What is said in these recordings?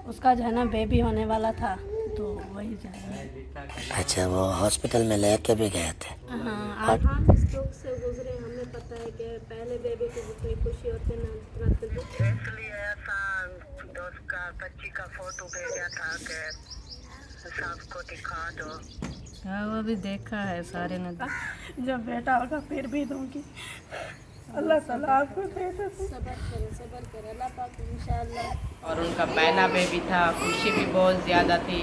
उसका जो है ना बेबी होने वाला था, तो वही जो है। अच्छा, वो हॉस्पिटल में लेके भी गए थे। हाँ और हम स्ट्रोक से गुजरे, हमें पता है कि पहले बेबी की जितनी खुशी होती है ना उतना तो इसलिए ऐसा दोस्त का बच्ची का फोटो भेजा था कि सबको दिखा दो। हाँ वो भी देखा है सारे ने। जब बेटा होगा फिर भी दूंगी। अल्लाह ताला आपको दे दे। सबर करे अल्लाह पाक इंशाअल्लाह। और उनका पहला बेबी था, खुशी भी बहुत ज़्यादा थी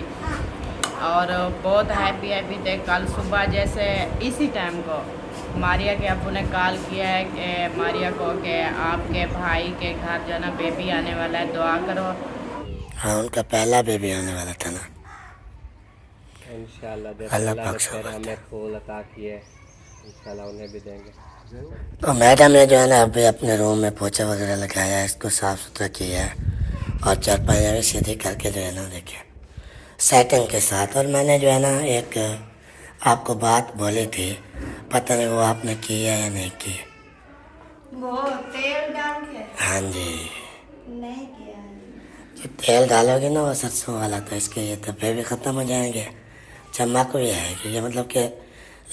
और बहुत हैप्पी थे। कल सुबह जैसे इसी टाइम को मारिया के अब्बू ने कॉल किया है कि मारिया को कि आपके भाई के घर जो है ना बेबी आने वाला है, दुआ करो। हाँ, उनका पहला बेबी होने वाला था ना। इंशाल्लाह अल्लाह अल्लाह ने पाक फिर सबर हमें फूल अता किए, इंशाल्लाह उन्हें भी देंगे। तो मैडम ने जो है ना अभी अपने रूम में पोछा वगैरह लगाया है, इसको साफ़ सुथरा किया है और चारपाइयाँ भी सीधी करके जो है ना देखिए सेटिंग के साथ। और मैंने जो है ना एक आपको बात बोली थी, पता नहीं वो आपने की है या नहीं की। वो तेल डाल के हाँ जी, नहीं किया है। जो तेल डालोगे ना वो सरसों वाला, तो इसके ये धब्बे भी ख़त्म हो जाएंगे, चमक भी आएगी, ये मतलब कि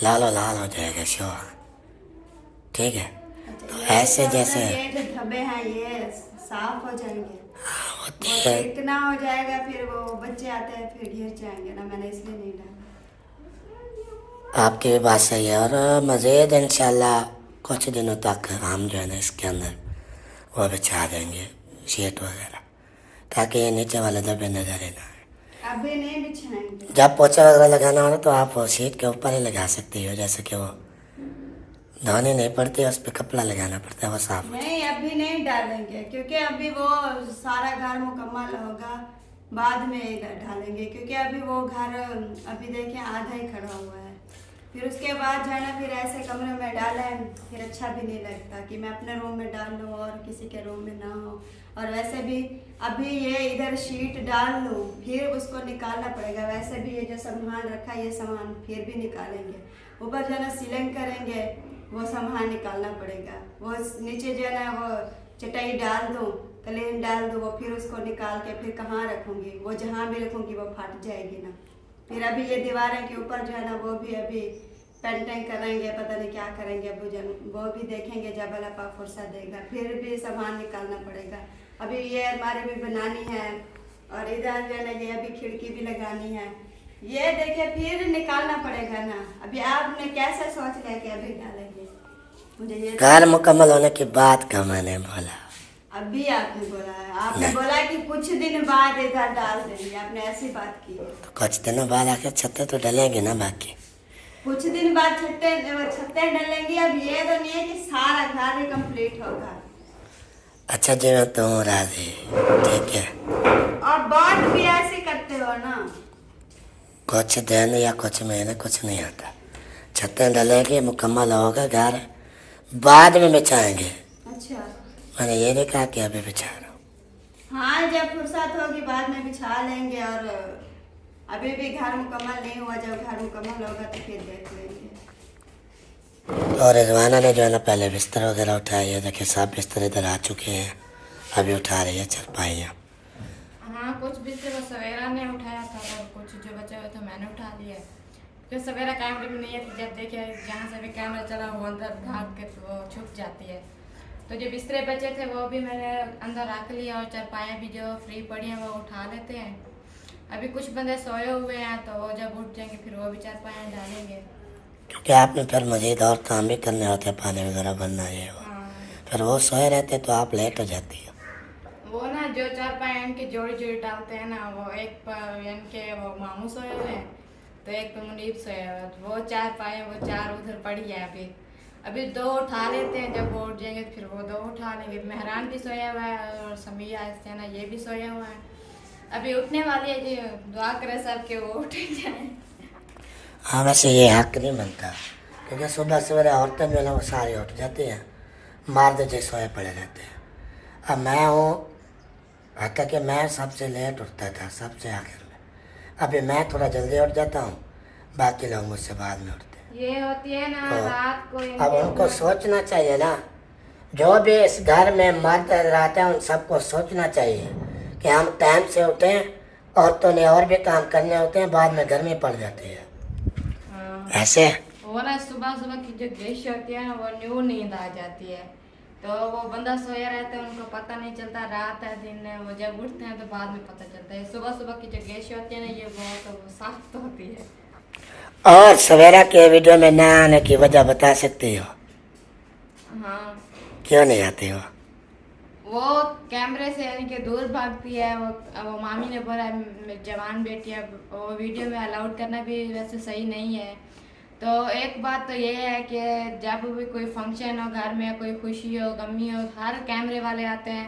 लालो लाल हो जाएगा शो। ठीक है, तो ऐसे जैसे ये जो धब्बे हैं ये साफ हो जाएंगे, वो वो तेल चिकना हो जाएगा, फिर वो बच्चे आते हैं फिर गिर जाएंगे ना, मैंने इसलिए नहीं डाला। आपकी भी बात सही है। और मज़ीद इंशाल्लाह कुछ दिनों तक हम जो है ना इसके अंदर वो बिछा देंगे शीट वगैरह, ताकि ये नीचे वाले दबे नजर ही ना आए। अभी नहीं बिछाएंगे। जब पोछा वगैरह लगाना हो ना तो आप वो शीट के ऊपर ही लगा सकती हो, जैसे कि वो धोनी नहीं पड़ती, उस पर कपड़ा लगाना पड़ता है, वो साफ हो जाए। नहीं अभी नहीं डालेंगे, क्योंकि अभी वो सारा घर मुकम्मल होगा, बाद में डालेंगे, क्योंकि अभी वो घर अभी देखिए आधा ही खड़ा हुआ है। फिर उसके बाद जो है ना फिर ऐसे कमरे में डालें फिर अच्छा भी नहीं लगता कि मैं अपने रूम में डाल लूँ और किसी के रूम में ना हो। और वैसे भी अभी ये इधर शीट डाल लूँ फिर उसको निकालना पड़ेगा, वैसे भी ये जो सामान रखा है ये सामान फिर भी निकालेंगे, ऊपर जो है ना सीलिंग करेंगे वो सामान निकालना पड़ेगा, वो नीचे जो है ना वो चटाई डाल दूँ कलीन डाल दूँ, वो फिर उसको निकाल के फिर कहाँ रखूँगी, वो जहाँ भी रखूँगी वो फट जाएगी ना। फिर अभी ये दीवारें के ऊपर जो है ना वो भी अभी पेंटिंग करेंगे, पता नहीं क्या करेंगे, वो भी देखेंगे जब अल्लाह पाक फुर्सत देगा, फिर भी सामान निकालना पड़ेगा। अभी ये अलमारी भी बनानी है और इधर जो है ना ये अभी खिड़की भी लगानी है, ये देखिए फिर निकालना पड़ेगा ना। अभी आपने कैसे सोच लिया कि अभी डालेंगे, मुझे ये घर मुकम्मल होने के बाद का मैंने बोला। अभी आपने बोला है, आपने बोला कि कुछ दिन बाद इधर डाल देंगे, आपने ऐसी बात की है। तो कुछ दिनों बाद आके छत्ते तो डलेंगे ना बाकी। कुछ दिन बाद छत्ते डलेंगी, अब ये तो नहीं है कि सारा घर ही कंप्लीट होगा। अच्छा जी, मैं तुम राजी, ठीक है। और बात भी ऐसे करते हो ना, कुछ दिन या कुछ महीने कुछ नहीं आता, छत्ते डलेंगे, मुकम्मल होगा घर, बाद में बिछाएंगे। अच्छा मैंने ये नहीं कहा कि अभी बिछा रहा हूँ। हाँ, जब फुर्सत होगी बाद में बिछा लेंगे, और अभी भी घर मुकम्मल नहीं हुआ, जब घर मुकम्मल होगा तो फिर देख लेंगे। और रिजवाना ने जो है ना पहले बिस्तर वगैरह उठाई है, देखिए सब बिस्तर इधर आ चुके हैं, अभी उठा रही है चारपाइयाँ। हाँ कुछ बिस्तर सवेरा ने उठाया था और कुछ जो बचे हुए थे मैंने उठा लिया, जो सवेरा कैमरे में नहीं है, जब देखिए जहाँ से भी कैमरा चला वो अंदर भाग के तो वो छुप जाती है। तो जो बिस्तरे बचे थे वो भी मैंने अंदर रख लिया और चारपाइयाँ भी जो फ्री पड़ी हैं वो उठा लेते हैं। अभी कुछ बंदे सोए हुए हैं तो वो जब उठ जाएंगे फिर वो भी चारपाइयाँ डालेंगे। क्योंकि आपने फिर मज़ीद और काम भी करने होते हैं, पानी वगैरह भरना ये वो, हाँ फिर वो सोए रहते तो आप लेट हो जाती है। वो ना जो चारपाइयाँ इनकी जोड़ी जोड़ी डालते हैं ना, वो एक पर इनके वो मामू सोए हुए हैं तो एक पर मुनीब सोया हुआ है, तो वो चारपाइयाँ वो चार उधर पड़ी है। अभी दो उठा लेते हैं, जब वो उठ जाएंगे फिर वो दो उठा लेंगे। मेहरान भी सोया हुआ है और समिया है ना ये भी सोया हुआ है, अभी उठने वाली है जी, दुआ करें सब के वो उठ जाए। हाँ, वैसे ये हक नहीं बनता, क्योंकि सुबह सवेरे औरतें जो है ना वो सारी उठ जाती हैं, मर्द जो सोए पड़े रहते हैं। अब मैं हूँ, हत्या कि मैं सबसे लेट उठता था, सबसे आखिर में, अभी मैं थोड़ा जल्दी उठ जाता हूँ, बाकी लोग मुझसे बाद में उठते हैं। ये होती है ना तो रात को अब उनको सोचना चाहिए ना, जो भी इस घर में मर्द रहते हैं उन सबको सोचना चाहिए कि कि हम टाइम से उठें, औरतों ने और भी काम करने होते हैं, बाद में गर्मी पड़ जाती है। हाँ। ऐसे वो ना सुबह सुबह की जो ग्लेशियर होती है ना, वो न्यू नींद आ जाती है, तो वो बंदा सोया रहता है, उनको पता नहीं चलता रात है दिन है, वो जब उठते हैं तो बाद में पता चलता है। सुबह सुबह की जो ग्लेशियर होती है ना, ये बहुत सख्त होती है। और सवेरा के वीडियो में ना आने की वजह बता सकती हो? हाँ, क्यों नहीं आती हो? वो कैमरे से यानी कि दूर भागती है। वो मामी ने बोला जवान बेटी है, वो वीडियो में अलाउड करना भी वैसे सही नहीं है। तो एक बात तो ये है कि जब भी कोई फंक्शन हो घर में, कोई खुशी हो गमी हो, हर कैमरे वाले आते हैं,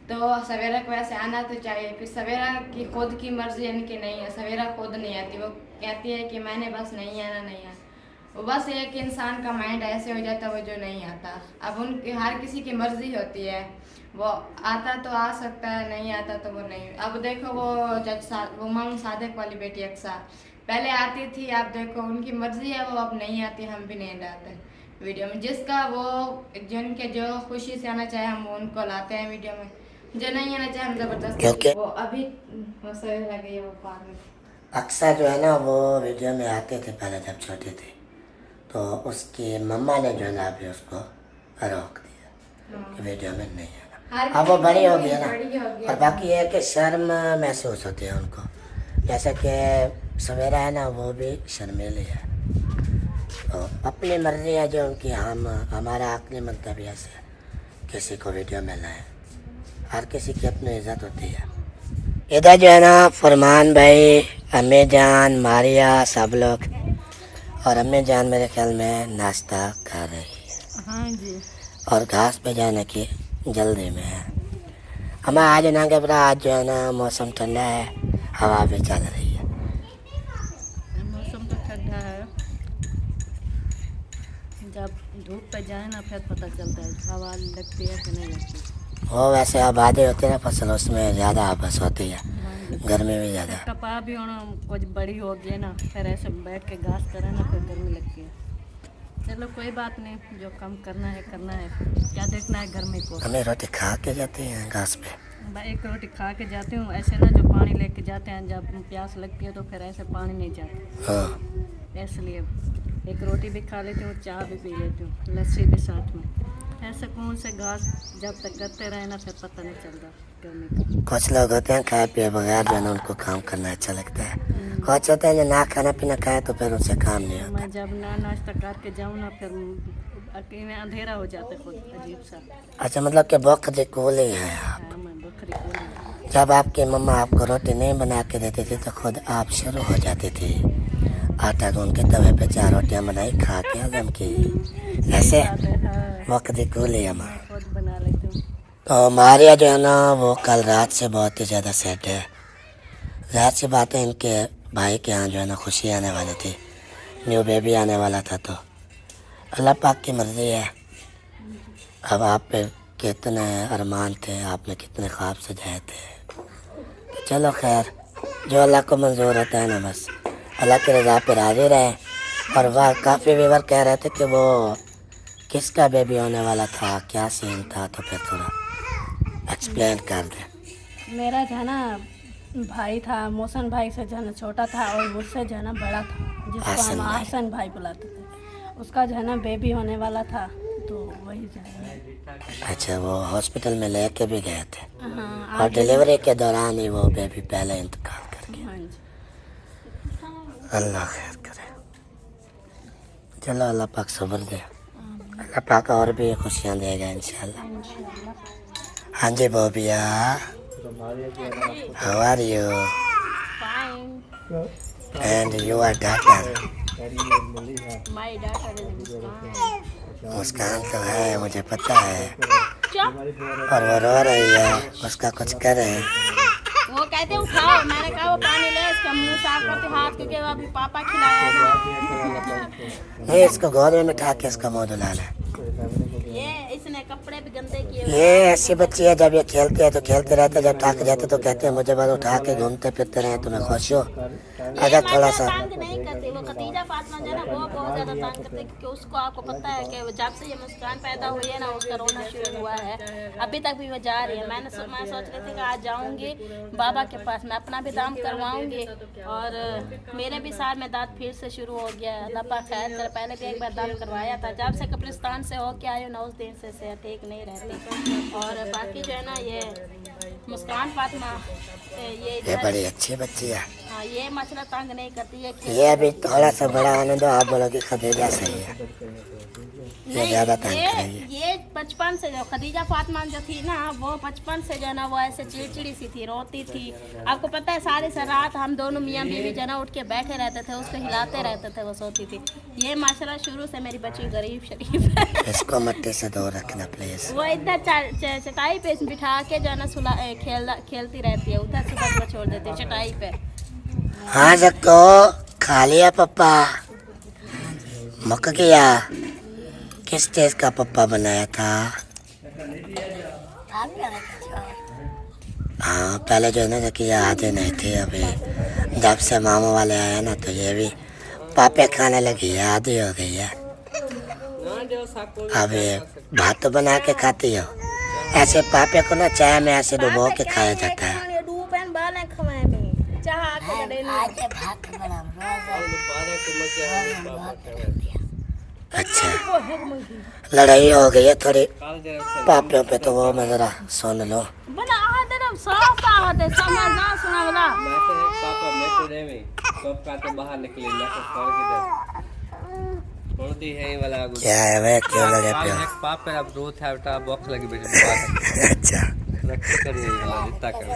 तो सवेरा को वैसे आना तो चाहिए। फिर सवेरा की खुद की मर्जी यानी कि नहीं है, सवेरा खुद नहीं आती, वो कहती है कि मैंने बस नहीं आना नहीं आना। वो बस एक इंसान का माइंड ऐसे हो जाता है वो जो नहीं आता। अब उनकी हर किसी की मर्जी होती है, वो आता तो आ सकता है, नहीं आता तो वो नहीं। अब देखो वो वो मांग सादिक वाली बेटी अक्सा पहले आती थी, आप देखो उनकी मर्जी है, वो अब नहीं आती, हम भी नहीं डालते वीडियो में। जिसका वो जिनके जो खुशी से आना चाहे हम उनको लाते हैं वीडियो में, जो नहीं आना चाहे हम जबरदस्ती। वो अभी वो सही लगे है वो पार में। अक्सर जो है ना वो वीडियो में आते थे पहले जब छोटी थी, तो उसकी मम्मा ने जो है ना अभी उसको रोक दिया कि वीडियो में नहीं आना। अब वो बड़ी हो गई है ना। और बाकी ये है कि शर्म महसूस होती है उनको, जैसे कि सवेरा है ना वो भी शर्मीली है, तो अपनी मर्जी है जो उनकी। हमारा हक नहीं बनता भी ऐसे किसी को वीडियो में लाए, हर किसी की अपनी इज्जत होती है। इधर जो है ना फरमान भाई, अम्मी जान, मारिया, सब लोग, और अम्मी जान मेरे ख्याल में नाश्ता कर रही है। हाँ जी। और घास पे जाने की जल्दी में है। हमें आज ना घबरा, आज जो है ना मौसम ठंडा है, हवा भी चल रही है। मौसम तो ठंडा है, जब धूप पे जाए ना फिर पता चलता है हवा लगती है कि नहीं लगती। वो वैसे आबादी होती है ना फसल, उसमें ज़्यादा आपस होती है, गर्मी भी ज़्यादा। कपा भी होना कुछ बड़ी हो गई ना, फिर ऐसे बैठ के घास करे ना फिर गर्मी लगती है। चलो कोई बात नहीं, जो काम करना है क्या देखना है गर्मी को। हमें रोटी खा के जाती हैं घास पे। एक रोटी खा के जाती हूँ, ऐसे ना जो पानी लेके जाते हैं, जब प्यास लगती है तो फिर ऐसे पानी नहीं जाता, हाँ, इसलिए एक रोटी भी खा लेती हूँ, चाय भी पी लेती हूँ, लस्सी भी साथ में। ऐसे कौन से घास जब तक करते रहे ना फिर पता नहीं चलता गर्मी का। कुछ लोग होते हैं खाए पिए बगैर जो है ना उनको काम करना अच्छा लगता है। कुछ होते हैं जो ना खाना पीना खाए तो फिर उनसे काम नहीं होता। मैं जब ना नाश्ता करके जाऊँ ना फिर अकेले अंधेरा हो जाता है, खुद अजीब सा। अच्छा, मतलब कि बकरी कूली है आप। हाँ, मैं बकरी को जब आपकी मम्मा आपको रोटी नहीं बना के देती थी तो खुद आप शुरू हो जाती थी, आटा गूंद के तवे पे 4 रोटियां बनाई, खा के हजम की, ऐसे बकरी कूली है माँ। खुद बना लेती हूँ। तो मारिया जो है ना वो कल रात से बहुत ही ज़्यादा सैड है। रात से बात है, इनके भाई के यहाँ जो है ना खुशी आने वाली थी, न्यू बेबी आने वाला था, तो अल्लाह पाक की मर्ज़ी है। अब आप पे कितने अरमान थे, आपने कितने ख्वाब सजाए थे, तो चलो खैर, जो अल्लाह को मंजूर होता है ना, बस अल्लाह की रज़ा पे राज़ी रहे। और वह काफ़ी व्यूअर कह रहे थे कि वो किसका बेबी होने वाला था, क्या सीन था, तो फिर थोड़ा एक्सप्लेन कर दे। मेरा जो है ना भाई था, मोहसन भाई से जो है ना छोटा था, और मुझसे जो है ना बड़ा था, जिसको हम आसन भाई बुलाते थे। उसका जो है ना बेबी होने वाला था, तो वही जो है। अच्छा, वो हॉस्पिटल में लेके भी गए थे? हाँ, और डिलीवरी के दौरान ही वो बेबी पहले इंतकाल कर गया। हाँ जी। अल्लाह खैर करे। चलो, अल्लाह पाक सब्र दे, अल्लाह पाक और भी खुशियाँ देगा इंशाल्लाह। हाँ जी बोबिया, how are you? And your daughter? Muskan तो है, मुझे पता है, और वो रो रही है, उसका कुछ करें। वो कहते हैं उठाओ, मैंने कहा वो पानी ले, इसका मुंह साफ करते हाथ, क्योंकि अभी पापा खिलाया। नहीं, इसको गोद में बिठा के इसका मुँह धुला ले। ये इसने कपड़े भी गंदे किए हुए ये ऐसी बच्ची है, जब ये खेलते हैं तो खेलते रहते, जब थक जाते तो कहते हैं मुझे बस उठा के घूमते फिरते रहे तो मैं खुश हूँ। अगर थोड़ा सा तंग नहीं करती वो खदीजा फातिमा जो है ना, वो बहुत ज्यादा तंग करती है, क्योंकि उसको आपको पता है कि जब से ये मुस्कान पैदा हुई है ना, उसका रोना शुरू हुआ है, अभी तक भी वो जा रही है। मैं सोच रही थी कि आज जाऊंगी बाबा के पास, मैं अपना भी दाम करवाऊंगी, और मेरे भी साल में दांत फिर से शुरू हो गया है। अल्लाह पाक खैर करे, पहले भी एक बार दाम करवाया था, जब से कब्रिस्तान से होके आए हो ना उस दिन से सेहत ठीक नहीं रहती। और बाकी जो है ना ये मुस्कान फातिमा ये बड़ी अच्छी बच्ची है। हाँ, ये मसला तंग नहीं करती है। ये अभी थोड़ा सा बड़ा होने दो, आप बोलोगे खदीजा सही है, ये ज्यादा तंग करेगी। ये बचपन से जो खदीजा फातिमा जो थी ना, वो बचपन से जो है ना वो ऐसे चिड़चिड़ी सी थी, रोती थी। आपको पता है सारी रात हम दोनों मियाँ बीवी जो है ना उठ के बैठे रहते थे, उसको हिलाते रहते थे, वो सोती थी। ये माशाल्लाह शुरू से मेरी बच्ची गरीब शरीफ है। इसको मिट्टी से दूर रखना प्लीज। वो इधर चटाई पे बिठा के जो है ना खेलती रहती है, उधर सुबह छोड़ देती है चटाई पे। हाँ जक्को खा लिया पप्पा, मुक गया। किस चीज का पप्पा बनाया था? हाँ पहले जो है ना कि आते नहीं थे, अभी जब से मामा वाले आए ना तो ये भी पापे खाने लगी है, आधी हो गई है। अभी भात तो बना के खाती हो, ऐसे पापे को ना चाय में ऐसे डुबो के खाया जाता है। अच्छा लड़ाई हो गई है थोड़ी पापियों पे, तो वो मैं जरा सुन लो। क्या है वे, क्यों लड़े पे हो? पापा अब रोत है बेटा, बॉक्स लगी बेटे। अच्छा रखी करिए वाला जितना कर।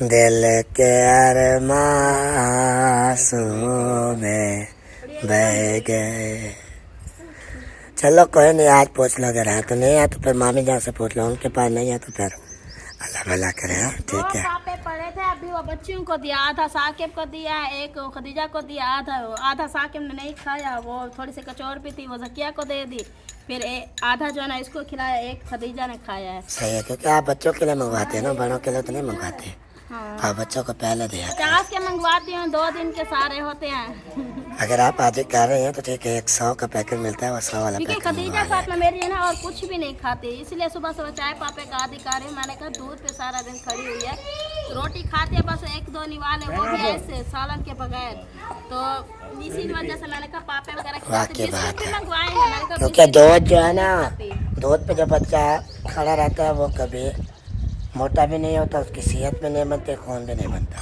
दिल के अरमां में बह गए। चलो कोई नहीं, आज पूछ लो, अगर है तो नहीं है तो फिर मामी जान से पूछ लो, उनके पास नहीं है तो फिर अल्लाह भला करे। हाँ ठीक है। पापे पड़े थे, अभी वो बच्चियों को दिया, आधा साकिब को दिया, एक खदीजा को दिया, आधा साकिब ने नहीं खाया, वो थोड़ी सी कचौर भी थी, वो जकिया को दे दी, फिर आधा जो है ना इसको खिलाया, एक खदीजा ने खाया है। सही है, क्योंकि आप बच्चों के लिए मंगवाते हैं ना, बड़ों के लिए तो नहीं मंगवाते। हाँ। आप बच्चों को पहले दिया। 50 के मंगवाती हूँ, 2 दिन के सारे होते हैं। अगर आप आज खा रहे हैं तो ठीक है, 100 का पैकेट मिलता है, वो 100 वाला क्योंकि पैकेट खदीजा फातिमा मेरी है ना और कुछ भी नहीं खाती, इसलिए सुबह सुबह चाय पापे का आदि खा रही हूँ। मैंने कहा दूध पे सारा दिन खड़ी हुई है, रोटी खाती है बस 1-2 निवाले, वो भी ऐसे सालन के बगैर। तो इसी वजह से मैंने कहा पापे वगैरह मंगवाएंगे, क्योंकि दूध जो है ना, दूध पे जो बच्चा खड़ा रहता है वो कभी मोटा भी नहीं होता, उसकी सेहत भी नहीं बनती, खून भी नहीं बनता।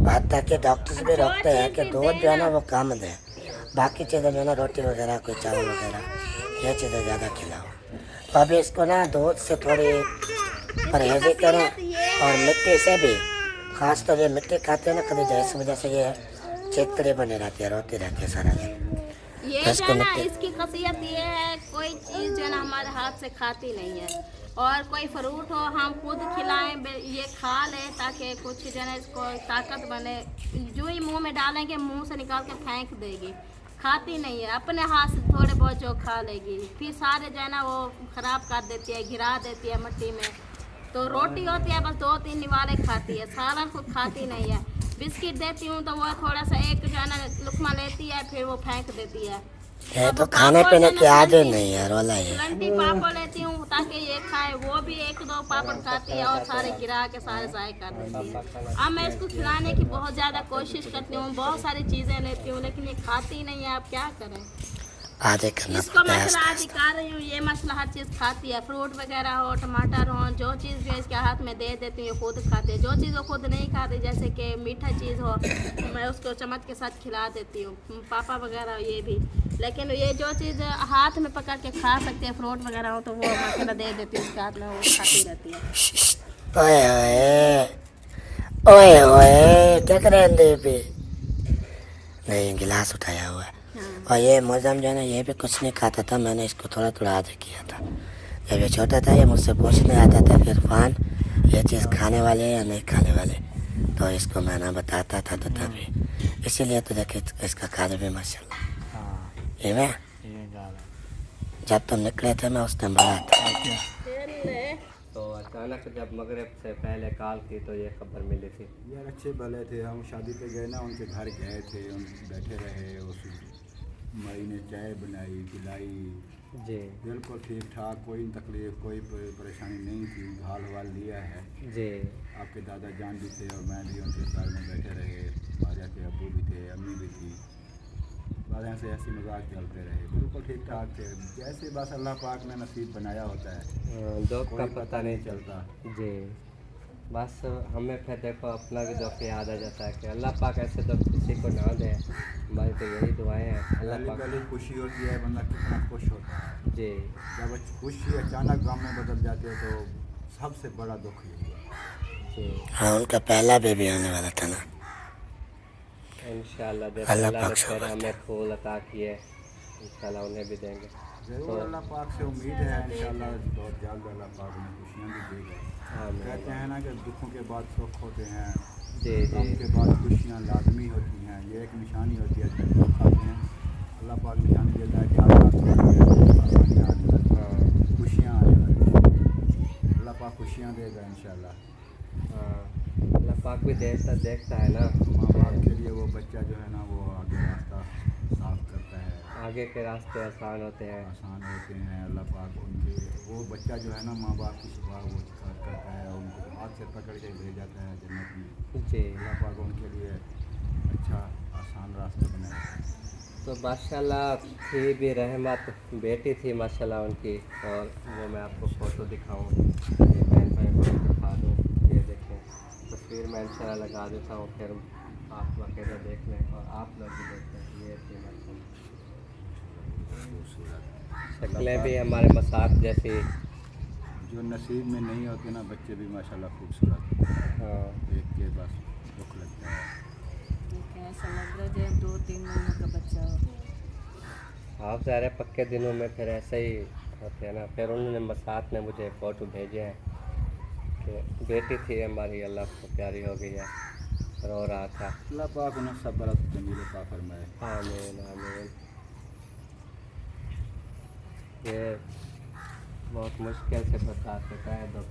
बात तक कि डॉक्टर्स भी रोकते हैं कि दूध जो है ना वो कम दे, बाकी चीज़ें जो है ना रोटी वगैरह कोई चावल वगैरह ये चीज़ें ज़्यादा खिलाओ। तो अभी इसको ना दूध से थोड़ी परहेजी करें, और मिट्टी से भी, खास तौर ये मिट्टी खाते हैं ना कभी, इस वजह से ये चिड़चिड़ी बनी रहती है, रोती रहती है सारा दिन। ये जो है ना इसकी खासियत ये है, कोई चीज़ जो है ना हमारे हाथ से खाती नहीं है, और कोई फ्रूट हो हम खुद खिलाएं, ये खा लें ताकि कुछ जो है ना इसको ताकत बने। जो ही मुंह में डालेंगे मुंह से निकाल के फेंक देगी, खाती नहीं है, अपने हाथ से थोड़े बहुत जो खा लेगी, फिर सारे जो है ना वो ख़राब कर देती है, गिरा देती है मिट्टी में। तो रोटी होती है बस 2-3 निवाले खाती है, सारा खुद खाती नहीं है। बिस्किट देती हूँ तो वो थोड़ा सा एक जो है ना लुकमा लेती है, फिर वो फेंक देती है। ये तो खाने पीने की आदत नहीं है, रोला है। लंटी पापड़ लेती हूँ ताकि ये खाए, वो भी 1-2 पापड़ खाती है और सारे गिरा के सारे ज़ाय कर देती है। अब मैं इसको खिलाने की बहुत ज़्यादा कोशिश करती हूँ, बहुत सारी चीज़ें लेती हूँ, लेकिन ये खाती नहीं है। अब क्या करें, आधे करना इसको मैं खिला दिखा रही हूँ, ये मसला हर चीज़ खाती है, फ्रूट वगैरह हो, टमाटर हो, जो चीज़ भी इसके हाथ में दे देती हूँ ये खुद खाती है। जो चीज़ वो खुद नहीं खाती, जैसे कि मीठा चीज़ हो तो मैं उसको चम्मच के साथ खिला देती हूँ, पापा वगैरह ये भी। लेकिन ये जो चीज़ हाथ में पकड़ के खा सकते हैं, फ्रूट वगैरह हो, तो वो मसाला दे देती हूँ उसके हाथ में, वो खाती रहती है। ओए ओए ओए क्या कर रहे हैं? नहीं गिलास उठाया हुआ है। और ये मौजम जो है ना ये भी कुछ नहीं खाता था, मैंने इसको थोड़ा थोड़ा आदर किया था। जब ये छोटा था ये मुझसे पूछने आता था कि इरफान ये चीज़ खाने वाले या नहीं खाने वाले, तो इसको मैं ना बताता था, तो तभी इसीलिए तो देखिए इसका खाने भी माशाल्लाह ये मैं जब तुम निकले थे मैं उस टाइम बड़ा था। तो अचानक जब मगरिब से पहले कॉल की तो ये खबर मिली थी। यार अच्छे भले थे, हम शादी पे गए ना, उनके घर गए थे, उन बैठे रहे, उस माई ने चाय बनाई पिलाई, जी बिल्कुल ठीक ठाक, कोई तकलीफ़ कोई परेशानी नहीं थी। हाल वाल लिया है। जी आपके दादा जान भी थे और मैं भी उनके साथ में बैठे रहे, बाजा के अब्बू भी थे, अम्मी भी थी, बस ऐसे ऐसे मजाक चलते रहे, बिल्कुल ठीक ठाक थे, जैसे बस अल्लाह पाक ने नसीब बनाया होता है, दुख का कोई पता नहीं चलता। जी बस हमें फिर देखो अपना भी दुख याद आ जाता है कि अल्लाह पाक ऐसे दुख किसी को ना दे। हमारी तो यही दुआएं हैं अल्लाह पहली पाक। पहली खुशी होती है, बंदा कितना खुश होता है। जी जब खुशी अचानक गम में बदल जाती है तो सबसे बड़ा दुख यही है। जी हाँ, उनका पहला बेबी आने वाला था ना। इंशाल्लाह जैसे अल्लाह अल्लाह ने पाक से फिर बात है। हमें फूल अता किए इंशाल्लाह उन्हें भी देंगे। ज़रूर अल्लाह पाक से उम्मीद है इंशाल्लाह बहुत जल्द अल्लाह पाक उन्हें खुशियाँ भी देगा। आमीन। कहते हैं ना कि दुखों के बाद सुख होते हैं, जी गम जी के बाद खुशियाँ लाजमी होती हैं, ये एक निशानी होती है। जब दुख आते हैं अल्लाह पाक निशानी देता है कि आसानियाँ आने वाली, हाँ खुशियाँ आने वाली, अल्लाह पाक खुशियाँ देगा इंशाल्लाह। हाँ अल्लाह पाक भी देखता है ना। माँ बाप के लिए वो बच्चा जो है ना वो आगे रास्ता साफ करता है, आगे के रास्ते आसान होते हैं। आसान होते हैं। अल्लाह पाक उनके वो बच्चा जो है ना माँ बाप की शिफा वो करता है, उनको हाथ से पकड़ के ले जाता है जन्नत में। जी अल्लाह पाक उनके लिए अच्छा आसान रास्ता बनाए। तो माशाल्लाह थी भी रहमत, बेटी थी माशाल्लाह उनकी, और वो मैं आपको फ़ोटो दिखाऊँ, ये बहन भाई को दिखा दूँ, ये देखें तस्वीर मैं इंशाल्लाह लगा देता हूँ, फिर आप वगैरह देख लें और आप लोग भी देख लें। ये थी माशाल्लाह, खूबसूरत शक्लें भी हमारे मसाक जैसी। जो नसीब में नहीं होते ना बच्चे भी माशाल्लाह खूबसूरत, हाँ देख के बस दुख लगता है। ऐसा लग रहा है जैसे 2-3 महीने का बच्चा हो। आप सारे पक्के दिनों में फिर ऐसे ही होते हैं ना। फिर उन्होंने मसाक ने मुझे फ़ोटो भेजे हैं कि बेटी थी हमारी अल्लाह को प्यारी हो गई है, रो रहा था। अल्लाह पाक उन्हें सब्र जमील अता फरमाए। आमीन आमीन। ये बहुत मुश्किल से बता सकता है दुख,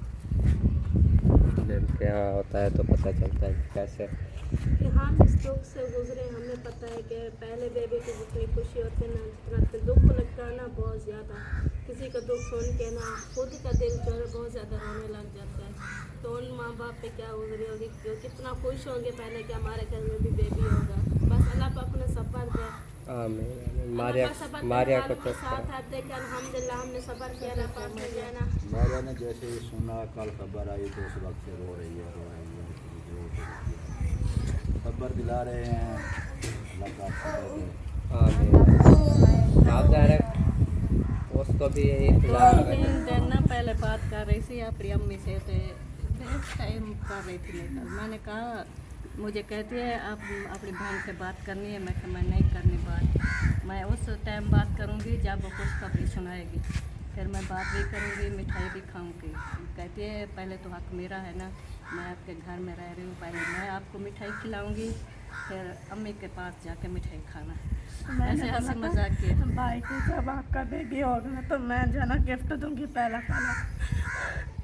जब यहाँ होता है तो पता चलता है कि कैसे। कि हम इस दुख से गुजरे, हमें पता है कि पहले बेबी की जितनी खुशी होती है ना, जितना फिर दुख लगता है ना बहुत ज़्यादा। किसी का दुख सुन के ना खुद का दिल जो है बहुत ज़्यादा रोने लग जाता है। तो उन माँ बाप पे क्या गुजरी होगी, क्यों कितना खुश होंगे पहले कि हमारे घर में भी बेबी होगा। बस अल्लाह पाक ने सब्र दे। आमीन आमीन। सब्र मारिया को के साथ आप देखें अल्हम्दुलिल्लाह हमने सब्र किया, अल्लाह पाक ने जो है ना। मारिया ने जैसे ही सुना कल खबर आई तो उस वक्त से रो रही है। खबर दिला रहे हैं अल्लाह पाक से। आमीन। आप डायरेक्ट उसको भी यही फिलहाल दिन ना पहले बात कर रही थी अपनी अम्मी से, तो टाइम कर रही थी निकल। मैंने कहा, मुझे कहती है आप अपनी बहन से बात करनी है। मैं कहा मैं नहीं करनी बात, मैं उस टाइम बात करूँगी जब वो खुशखबरी सुनाएगी, फिर मैं बात भी करूँगी, मिठाई भी खाऊँगी। कहती है पहले तो हक मेरा है ना, मैं आपके घर में रह रही हूँ, पहले मैं आपको मिठाई खिलाऊँगी, फिर अम्मी के पास जाके मिठाई खाना। ऐसे हंसी मजाक किए। भाई को जब आपका बेबी होगा तो मैं जो है ना गिफ्ट दूंगी पहला।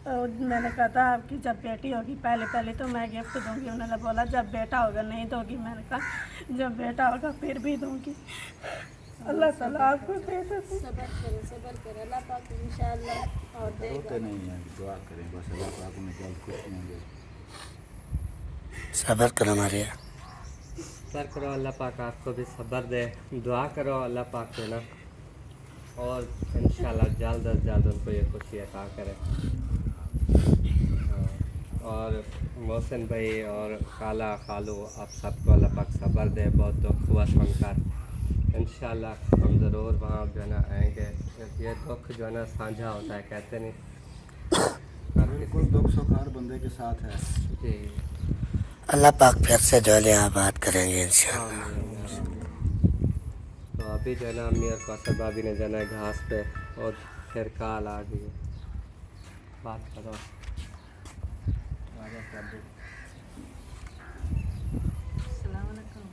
और मैंने कहा था आपकी जब बेटी होगी पहले तो मैं गिफ्ट दूंगी। उन्होंने बोला जब बेटा होगा नहीं दोगी। मैंने कहा जब बेटा होगा फिर भी दूंगी। अल्लाह ताला आपको दे दे। सब्र करें अल्लाह पाक इंशाअल्लाह और देगा। रोते नहीं हैं, दुआ करें बस अल्लाह पाक उन्हें जल्द खुशियाँ दे। सब्र करो मारिया। सब्र करो, अल्लाह पाक आपको भी सब्र दे। दुआ करो अल्लाह पाक से ना, और इंशाल्लाह जल्द अज जल्द उनको ये खुशी अता करे। और मोहसिन भाई और खाला खालू आप सबको अल्लाह पाक सब्र दे। बहुत दुख हुआ सुनकर, इंशाल्लाह हम ज़रूर वहाँ जो है ना आएँगे। ये दुख जो है ना साझा होता है, कहते नहीं। बिल्कुल दुख सुख हर बंदे के साथ है। जी अल्लाह पाक फिर से जो है यहाँ बात करेंगे इंशाअल्लाह। तो अभी जो है ना अम्मी और कौसर भाभी ने जाना है घास पे, और फिर काल आ गई है। बात करो। अस्सलाम वालेकुम।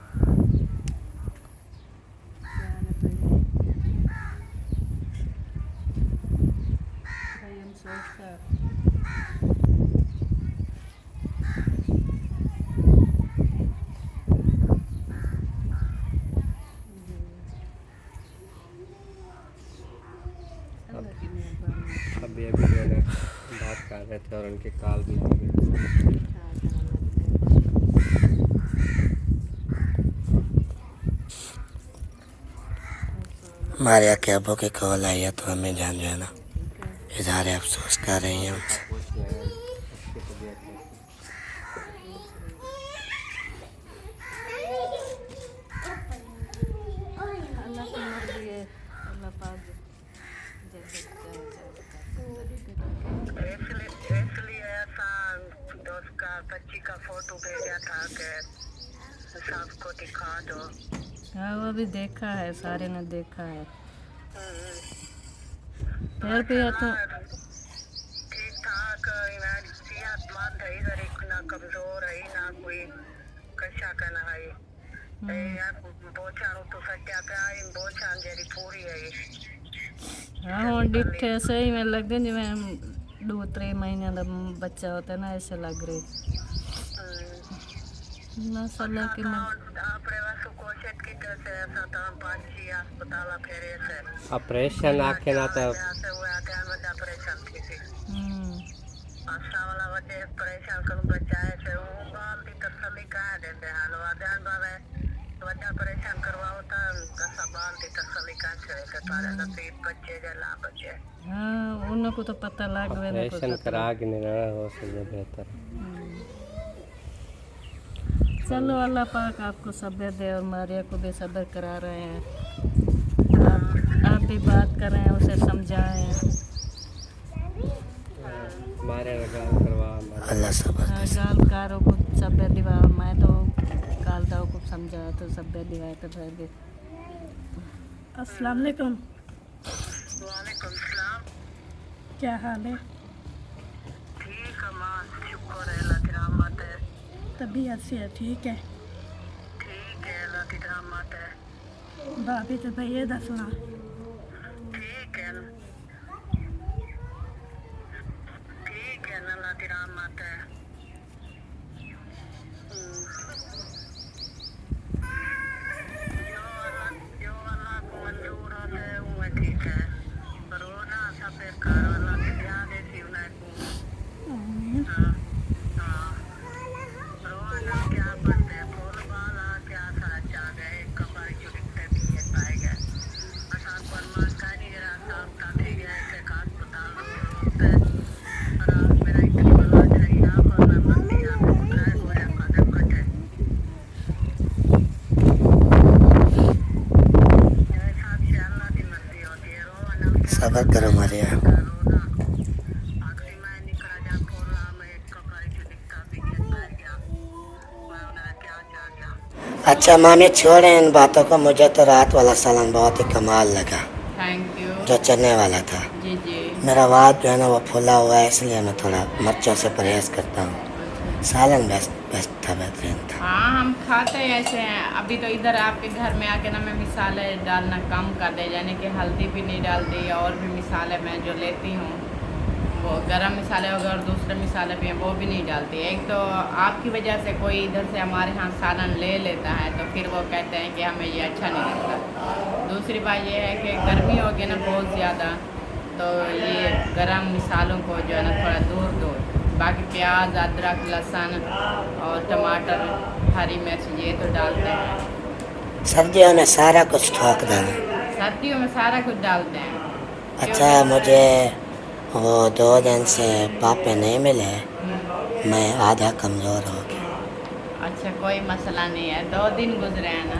रहे थे और उनकी कॉल भी आ गई। मारिया के अबू की कॉल आई है तो हमें जान जो है ना इजहार अफसोस कर रही हैं उनसे। पूछ लें उसकी तबीयत कैसी अल्लाह की मर्जी है, अल्लाह पाक जैसे इसलिए ऐसा दोस्त का बच्ची का फोटो भेजा था कि सबको दिखा दो। हाँ वो भी देखा है, सारे ने देखा है। फिर भी है तो ठीक ठाक सेहतमंद है, इधर ना कमजोर है ना कोई कशा करना है। बोचाणु तो सट्या पे आई बोचाण जेरी पूरी है। हाँ हूँ डिठे सही में लगते जिमें 2-3 महीने का बच्चा होता है ना, ऐसे लग रही माशाल्लाह की मर्जी। अपने वासु कोशिश की तो से ऐसा तो 5-6 अस्पताल फेरे से ऑपरेशन आखे ना तो ऐसे हुआ ध्यान में ऑपरेशन की थी। आशा वाला बच्चे ऑपरेशन कर बचाए से वो बाल की तसल्ली कहाँ देते हैं लोग ध्यान बाबे बच्चा ऑपरेशन करवाओ तो कसा बाल की तसल्ली कहाँ से रहते तारे नसीब बच्चे जला बच्चे। हाँ उनको तो पता लग गया ना, ऑपरेशन करा के नहीं रहा हो सके बेहतर। चलो अल्लाह पाक आपको सब्र दे और मारिया को भी सब्र करा रहे हैं। आप भी बात कर रहे हैं, उसे समझाएं। मारे गाल करवा अल्लाह सब्र दे। गाल कारों को सब्र दिवा, मैं तो गाल दाव को समझाया तो सब्र दिवाया तो फिर भी। अस्सलाम वालेकुम, वालेकुम सलाम। क्या हाल है? ठीक है माँ, शुक्र है अल्लाह की रहमत है। तबीयत से है ठीक है? ठीक है अल्लाह की रहमत है। भाभी तो भैया दसना ठीक है अल्लाह की रहमत है। जो अल्लाह को मंजूर होता है वो ठीक है, पर वो ना सब बेकार अल्लाह की ध्यान देती उन्हें को। हाँ हाँ रोना क्या बनते हैं फूल वाला क्या साचा गए कपारी चुड़कते भी ये पाए गए असार पर मान का नहीं जरा साफ काटे गए के काट पताल होते और आप मेरा इतनी बला चाहिए आप और मैं मंदी आप बुलाए हुए कदम कटे ये साथ से अल्लाह की मर्जी होती है। रोना सब्र करो मारिया। रोना आखिरी में निकला जा फोला में कपारी चुड़कता भी ये पाए गया मैं उन्हें क्या चाह अच्छा मामी छोड़े इन बातों को, मुझे तो रात वाला सालन बहुत ही कमाल लगा थैंक यू जो चने वाला था। जी जी। मेरा वाद जो है ना वो फूला हुआ है, इसलिए मैं थोड़ा मिर्चों से परहेज करता हूँ। सालन बेस्ट था, बेहतरीन था। हाँ हम खाते ऐसे हैं। अभी तो इधर आपके घर में आके ना मैं मिसालें डालना कम कर दे, यानी कि हल्दी भी नहीं डालती और भी मिसालें मैं जो लेती हूँ वो गरम मिसाले वगैरह और दूसरे मिसाले भी हैं वो भी नहीं डालती। एक तो आपकी वजह से कोई इधर से हमारे यहाँ सालन ले लेता है तो फिर वो कहते हैं कि हमें ये अच्छा नहीं लगता। दूसरी बात ये है कि गर्मी होगी ना बहुत ज़्यादा तो ये गरम मिसालों को जो है ना थोड़ा दूर दूर, बाकी प्याज अदरक लहसुन और टमाटर हरी मिर्च ये तो डालते हैं। सर्दियों में सारा कुछ ठोक देना। सर्दियों में सारा कुछ डालते हैं। अच्छा मुझे वो 2 दिन से पापे नहीं मिले, मैं आधा कमज़ोर हो गया। अच्छा कोई मसला नहीं है, 2 दिन गुजरे हैं ना,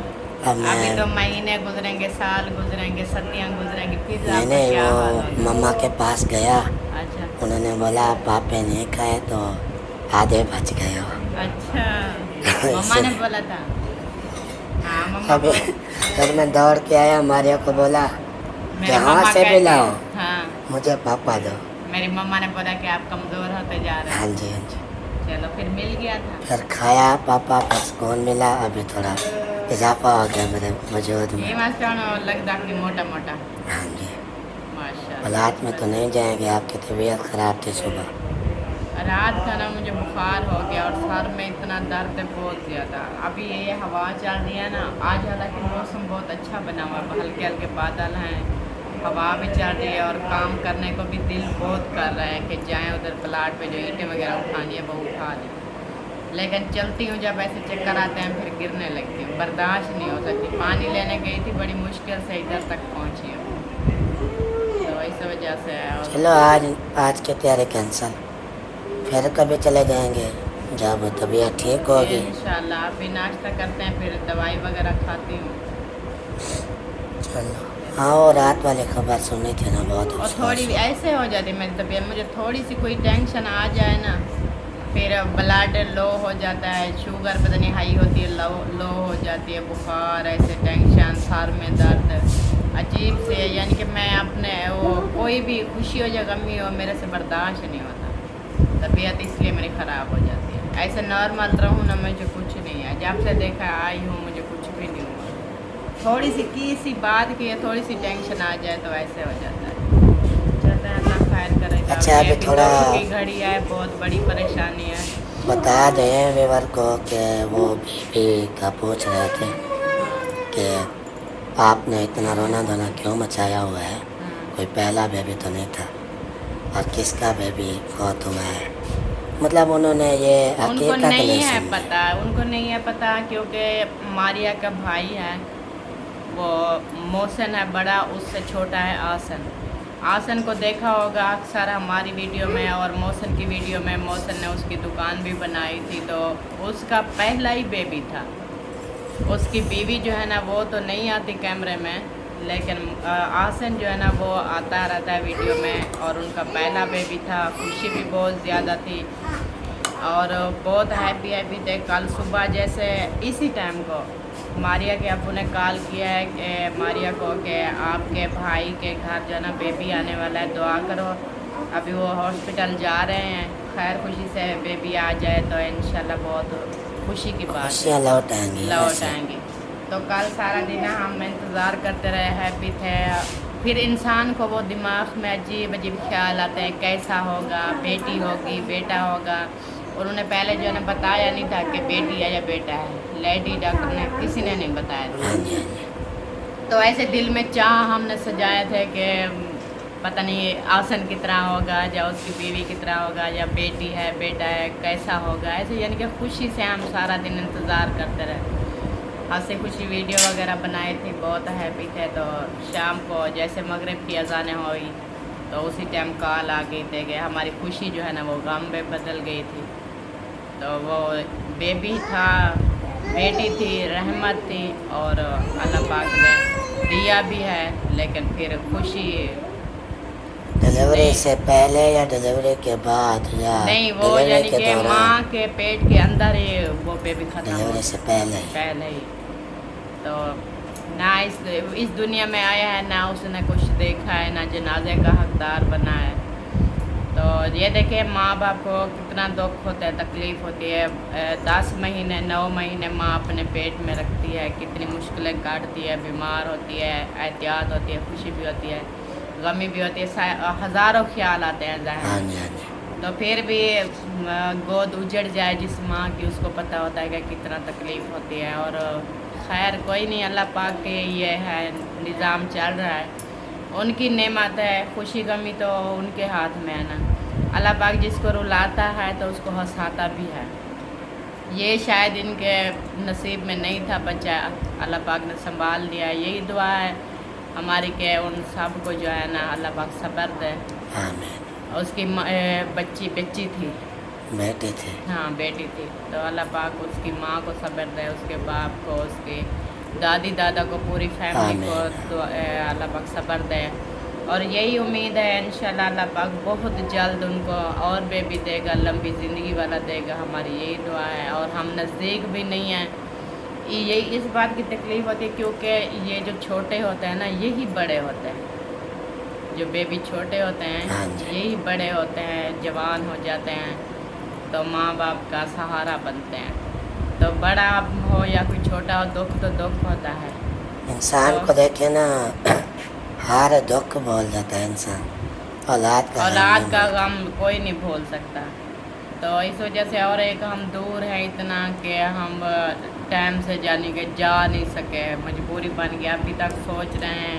अब मैं अभी तो महीने गुजरेंगे, साल गुजरेंगे, सदियाँ गुजरेंगे, फिर आपका मैंने क्या हाल वो होगा? मम्मा के पास गया, अच्छा उन्होंने बोला पापे नहीं खाए तो आधे बच गए हो। अच्छा मम्मा ने बोला था। हाँ मम्मा अब फिर मैं दौड़ के आया, मारिया को बोला मेरी जहाँ मम्मा से भी कहती- लाओ हाँ मुझे पापा दो। मेरी मम्मा ने बोला कि आप कमज़ोर होते जा रहे हाँ हैं। जी हाँ जी। चलो फिर मिल गया था। फिर खाया पापा का सुकून मिला, अभी थोड़ा इजाफा हो गया मेरे वजूद ये में। मास्टर लगता कि मोटा मोटा हाँ जी। माशा औलाद में तो नहीं जाएंगे, आपकी तबीयत ख़राब थी सुबह। रात का ना मुझे बुखार हो गया और सर में इतना दर्द है बहुत ज़्यादा। अभी ये हवा चल रही है ना, आज हालांकि मौसम बहुत अच्छा बना हुआ है, हल्के हल्के बादल हैं, हवा भी चल रही है और काम करने को भी दिल बहुत कर रहा है कि जाएं उधर प्लाट पे जो ईंटें वगैरह उठानी है वो उठा लें, लेकिन चलती हूँ जब ऐसे चक्कर आते हैं फिर गिरने लगती हूँ, बर्दाश्त नहीं हो सकती। पानी लेने गई थी, बड़ी मुश्किल से इधर तक पहुँची हूँ, तो इस वजह से। चलो आज की तैयारी कैंसल, फिर कभी चले जाएंगे जब तबीयत ठीक होगी। इंशाल्लाह अभी नाश्ता करते हैं, फिर दवाई वगैरह खाती हूँ। चलो हाँ, और रात वाली खबर सुनी थी ना, बहुत और अफसोस थोड़ी हुआ। ऐसे हो जाती मेरी तबीयत, मुझे थोड़ी सी कोई टेंशन आ जाए ना, फिर ब्लड लो हो जाता है, शुगर पता नहीं हाई होती है, लो हो जाती है, बुखार, ऐसे टेंशन, सर में दर्द अजीब से, यानी कि मैं अपने वो कोई भी खुशी हो या गमी हो मेरे से बर्दाश्त नहीं होता, तबीयत इसलिए मेरी ख़राब हो जाती है। ऐसे नॉर्मल रहूँ ना मुझे कुछ नहीं है, जब से देखा आई हूँ मुझे कुछ भी नहीं हुआ, थोड़ी सी किसी बात की थोड़ी सी टेंशन आ जाए तो ऐसे हो जाता है। चलते हैं, अल्लाह खैर करेगा। अच्छा, अभी थोड़ा की घड़ी है, बहुत बड़ी परेशानी है। बता दें व्यूअर को कि वो बीबी का पूछ रहे थे कि आपने इतना रोना धोना क्यों मचाया हुआ है, कोई पहला बेबी तो नहीं था, और किसका बेबी फौत हुआ है। मतलब उन्होंने ये उनको हकीकत नहीं है समझी। पता, उनको नहीं है पता, क्योंकि मारिया का भाई है वो मोहसिन है बड़ा, उससे छोटा है आसन। आसन को देखा होगा अक्सर हमारी वीडियो में और मोहसिन की वीडियो में, मोहसिन ने उसकी दुकान भी बनाई थी, तो उसका पहला ही बेबी था। उसकी बीवी जो है ना वो तो नहीं आती कैमरे में, लेकिन आसन जो है ना वो आता रहता है वीडियो में, और उनका पहला बेबी था। खुशी भी बहुत ज़्यादा थी और बहुत हैप्पी थे। कल सुबह जैसे इसी टाइम को मारिया के अब्बू ने कॉल किया है कि मारिया को कि आपके भाई के घर जो है ना बेबी आने वाला है, दुआ करो। अभी वो हॉस्पिटल जा रहे हैं, खैर खुशी से बेबी आ जाए तो इंशाल्लाह बहुत खुशी की बात है, लौट आएंगी। तो कल सारा दिन हम इंतज़ार करते रहे, हैप्पी थे। फिर इंसान को वो दिमाग में अजीब अजीब ख्याल आते हैं, कैसा होगा, बेटी होगी बेटा होगा। उन्होंने पहले जो है ना बताया नहीं था कि बेटी है या बेटा है, लेडी डॉक्टर ने किसी ने नहीं बताया था। तो ऐसे दिल में चाह हमने सजाए थे कि पता नहीं आसन की तरह होगा या उसकी बीवी की तरह होगा, या बेटी है बेटा है कैसा होगा, ऐसे यानी कि खुशी से हम सारा दिन इंतज़ार करते रहे। हंसी खुशी वीडियो वगैरह बनाए थे, बहुत हैप्पी थे। तो शाम को जैसे मगरिब की अज़ानें हुई तो उसी टाइम कॉल आ गई थी कि हमारी खुशी जो है ना वो गम में बदल गई थी। तो वो बेबी था, बेटी थी, रहमत थी, और अल्लाह पाक ने दिया भी है, लेकिन फिर खुशी डिलीवरी से पहले या डिलीवरी के बाद या नहीं, वो यानी कि माँ के पेट के अंदर ही वो बेबी खत्म, डिलीवरी से पहले ही। तो ना इस दुनिया में आया है, ना उसने कुछ देखा है, ना जनाजे का हकदार बना है। तो ये देखिए माँ बाप को कितना दुख होता है, तकलीफ़ होती है। 10 महीने 9 महीने माँ अपने पेट में रखती है, कितनी मुश्किलें काटती है, बीमार होती है, एहतियात होती है, खुशी भी होती है, गमी भी होती है, हज़ारों ख्याल आते हैं ज़हन में। तो फिर भी गोद उजड़ जाए जिस माँ की, उसको पता होता है कि कितना तकलीफ़ होती है। और खैर कोई नहीं, अल्लाह पाक के ये है निज़ाम चल रहा है, उनकी नेमत है, खुशी गमी तो उनके हाथ में है ना। अल्लाह पाक जिसको रुलाता है तो उसको हंसाता भी है। ये शायद इनके नसीब में नहीं था बच्चा, अल्लाह पाक ने संभाल लिया। यही दुआ है हमारी के उन सब को जो है ना अल्लाह पाक सब्र दे। उसकी बच्ची थी, बेटी थी, हाँ बेटी थी, तो अल्लाह पाक उसकी माँ को सब्र दे, उसके बाप को, उसकी दादी दादा को, पूरी फैमिली को तो अल्लाह पाक सब्र दे। और यही उम्मीद है इंशाल्लाह अल्लाह पाक बहुत जल्द उनको और बेबी देगा, लंबी ज़िंदगी वाला देगा, हमारी यही दुआ है। और हम नज़दीक भी नहीं हैं, यही इस बात की तकलीफ़ होती है क्योंकि ये जो छोटे होते हैं ना यही बड़े होते हैं, जो बेबी छोटे होते हैं यही बड़े होते हैं, जवान हो जाते हैं, तो माँ बाप का सहारा बनते हैं। तो बड़ा हो या कोई छोटा हो, दुख तो दुख होता है। इंसान को देखे ना हर दुख भूल जाता है इंसान, औलाद का गम कोई नहीं भूल सकता। तो इस वजह से, और एक हम दूर हैं इतना कि हम टाइम से जा नहीं सके, मजबूरी बन गया। अभी तक सोच रहे हैं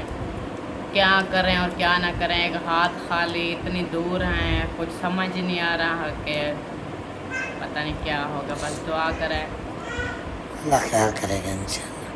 क्या करें और क्या ना करें, एक हाथ खाली, इतनी दूर हैं, कुछ समझ नहीं आ रहा कि पता नहीं क्या होगा। बस दुआ करें। अल्लाह ख्याल करेगा इंशाल्लाह।